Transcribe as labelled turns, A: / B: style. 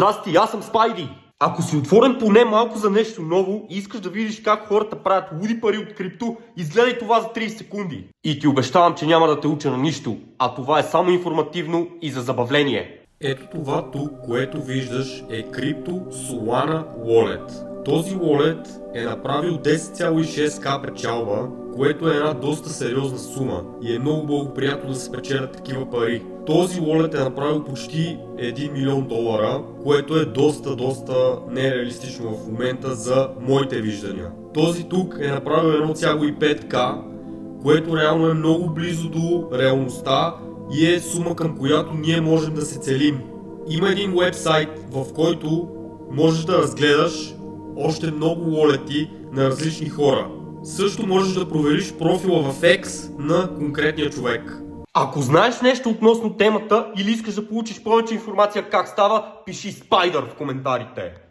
A: Здрасти, аз съм Спайди. Ако си отворен поне малко за нещо ново и искаш да видиш как хората правят луди пари от крипто, изгледай това за 30 секунди. И ти обещавам, че няма да те уча на нищо, а това е само информативно и за забавление.
B: Ето това тук, което виждаш, е Crypto Solana Wallet. Този wallet е направил 10,6k печалба, което е една доста сериозна сума и е много благоприятно да се печелят такива пари. Този wallet е направил почти 1 милион долара, което е доста нереалистично в момента за моите виждания. Този тук е направил 1,5k, което реално е много близо до реалността и е сума, към която ние можем да се целим. Има един уебсайт, в който можеш да разгледаш още много уолети на различни хора. Също можеш да провериш профила в X на конкретния човек.
A: Ако знаеш нещо относно темата или искаш да получиш повече информация как става, пиши Spider в коментарите.